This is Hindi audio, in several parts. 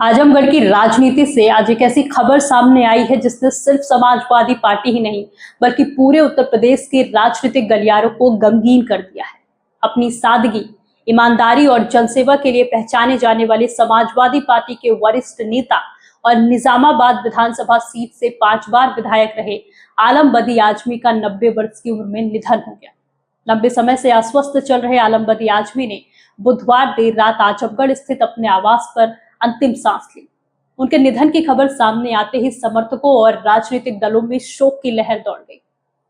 आजमगढ़ की राजनीति से आज एक ऐसी खबर सामने आई है जिसने सिर्फ समाजवादी पार्टी ही नहीं बल्कि पूरे उत्तर प्रदेश के राजनीतिक गलियारों को गमगीन कर दिया है। अपनी सादगी, ईमानदारी और जनसेवा के लिए पहचाने जाने वाले समाजवादी पार्टी के वरिष्ठ नेता और निजामाबाद विधानसभा सीट से 5 बार विधायक रहे आलम बदी आजमी का 90 वर्ष की उम्र में निधन हो गया। लंबे समय से अस्वस्थ चल रहे आलम बदी आजमी ने बुधवार देर रात आजमगढ़ स्थित अपने आवास पर अंतिम सांस ली। उनके निधन की खबर सामने आते ही समर्थकों और राजनीतिक दलों में शोक की लहर दौड़ गई।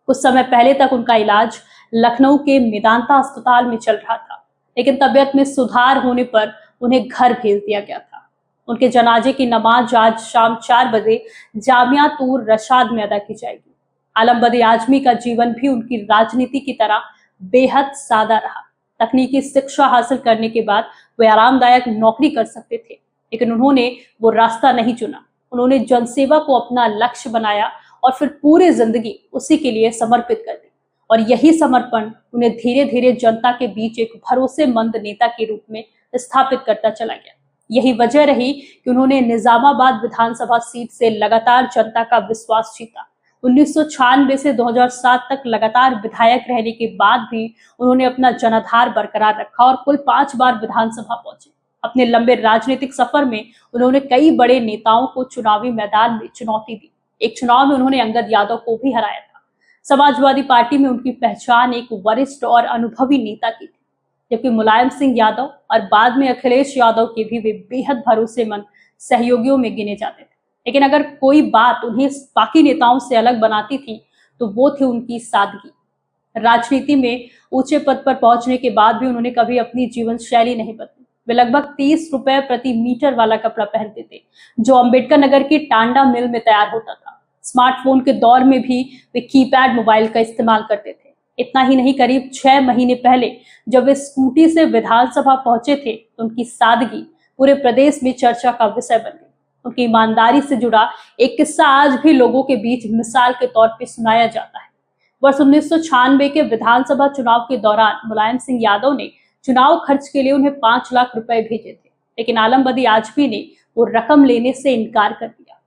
कुछ समय पहले तक उनका इलाज लखनऊ के मेदांता अस्पताल में चल रहा था, लेकिन तबियत में सुधार होने पर उन्हें घर भेज दिया गया था। उनके जनाजे की नमाज आज शाम 4 बजे जामिया तूर रशाद में अदा की जाएगी। आलम बदी आजमी का जीवन भी उनकी राजनीति की तरह बेहद सादा रहा। तकनीकी शिक्षा हासिल करने के बाद वे आरामदायक नौकरी कर सकते थे, लेकिन उन्होंने वो रास्ता नहीं चुना। उन्होंने जनसेवा को अपना लक्ष्य बनाया और फिर पूरी जिंदगी उसी के लिए समर्पित कर दी। और यही समर्पण उन्हें धीरे धीरे जनता के बीच एक भरोसेमंद नेता के रूप में स्थापित करता चला गया। यही वजह रही कि उन्होंने निजामाबाद विधानसभा सीट से लगातार जनता का विश्वास जीता। 1996 से 2007 तक लगातार विधायक रहने के बाद भी उन्होंने अपना जनाधार बरकरार रखा और कुल 5 बार विधानसभा पहुंचे। अपने लंबे राजनीतिक सफर में उन्होंने कई बड़े नेताओं को चुनावी मैदान में चुनौती दी। एक चुनाव में उन्होंने अंगद यादव को भी हराया था। समाजवादी पार्टी में उनकी पहचान एक वरिष्ठ और अनुभवी नेता की थी, जबकि मुलायम सिंह यादव और बाद में अखिलेश यादव के भी वे बेहद भरोसेमंद सहयोगियों में गिने जाते थे। लेकिन अगर कोई बात उन्हें बाकी नेताओं से अलग बनाती थी तो वो थी उनकी सादगी। राजनीति में ऊंचे पद पर पहुंचने के बाद भी उन्होंने कभी अपनी जीवन शैली नहीं बदली। वे लगभग 30 रुपए प्रति मीटर वाला कपड़ा पहनते थे, जो अंबेडकर नगर की टांडा मिल में तैयार होता था। स्मार्टफोन के दौर में भी वे कीपैड मोबाइल का इस्तेमाल करते थे। इतना ही नहीं, करीब 6 महीने पहले जब वे स्कूटी से विधानसभा पहुंचे थे तो उनकी सादगी पूरे प्रदेश में चर्चा का विषय बन गई। उनकी ईमानदारी से जुड़ा एक किस्सा आज भी लोगों के बीच मिसाल के तौर पर सुनाया जाता है। वर्ष 1996 के विधानसभा चुनाव के दौरान मुलायम सिंह यादव ने चुनाव खर्च के लिए उन्हें 5 लाख रुपए भेजे थे, लेकिन आलम बदी आजमी ने वो रकम लेने से इनकार कर दिया।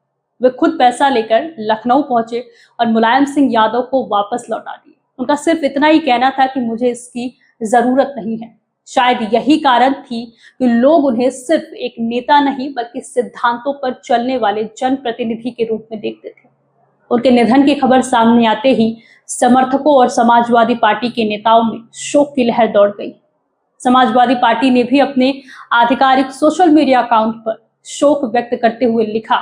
वे खुद पैसा लेकर लखनऊ पहुंचे और मुलायम सिंह यादव को वापस लौटा दिए। उनका सिर्फ इतना ही कहना था कि मुझे इसकी जरूरत नहीं है। शायद यही कारण थी कि लोग उन्हें सिर्फ एक नेता नहीं बल्कि सिद्धांतों पर चलने वाले जनप्रतिनिधि के रूप में देखते थे। उनके निधन की खबर सामने आते ही समर्थकों और समाजवादी पार्टी के नेताओं में शोक की लहर दौड़ गई। समाजवादी पार्टी ने भी अपने आधिकारिक सोशल मीडिया अकाउंट पर शोक व्यक्त करते हुए लिखा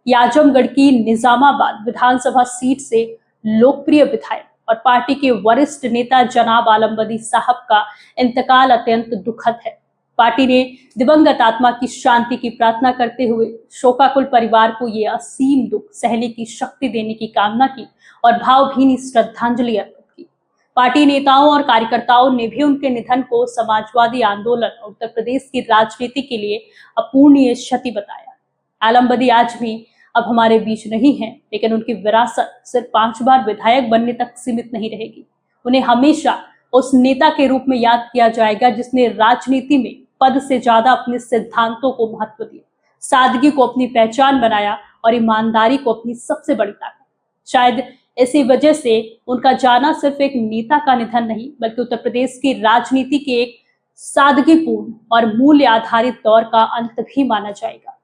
कि आजमगढ़ की निजामाबाद विधानसभा सीट से लोकप्रिय विधायक और पार्टी के वरिष्ठ नेता जनाब आलम बदी साहब का इंतकाल अत्यंत दुखद है। पार्टी ने दिवंगत आत्मा की शांति की प्रार्थना करते हुए शोकाकुल परिवार को ये असीम दुख सहने की शक्ति देने की कामना की और भावभीनी श्रद्धांजलि अर्पित की। पार्टी नेताओं और कार्यकर्ताओं ने भी उनके निधन को समाजवादी आंदोलन और उत्तर प्रदेश की राजनीति के लिए अपूर्णीय क्षति बताया। आलम बदी आजमी अब हमारे बीच नहीं है, लेकिन उनकी विरासत सिर्फ 5 बार विधायक बनने तक सीमित नहीं रहेगी। उन्हें हमेशा उस नेता के रूप में याद किया जाएगा जिसने राजनीति में पद से ज्यादा अपने सिद्धांतों को महत्व दिया, सादगी को अपनी पहचान बनाया और ईमानदारी को अपनी सबसे बड़ी ताकत। शायद इसी वजह से उनका जाना सिर्फ एक नेता का निधन नहीं बल्कि उत्तर प्रदेश की राजनीति के एक सादगीपूर्ण और मूल्य आधारित दौर का अंत भी माना जाएगा।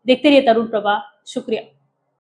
देखते रहिए तरुण प्रभा। शुक्रिया।